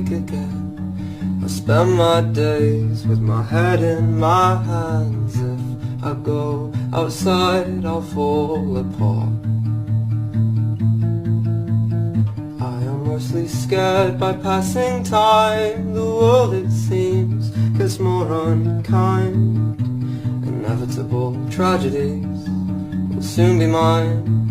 awake again. I spend my days with my head in my hands. If I go outside, I'll fall apart. I am mostly scared by passing time. The world, it seems, gets more unkind. Inevitable tragedies will soon be mine.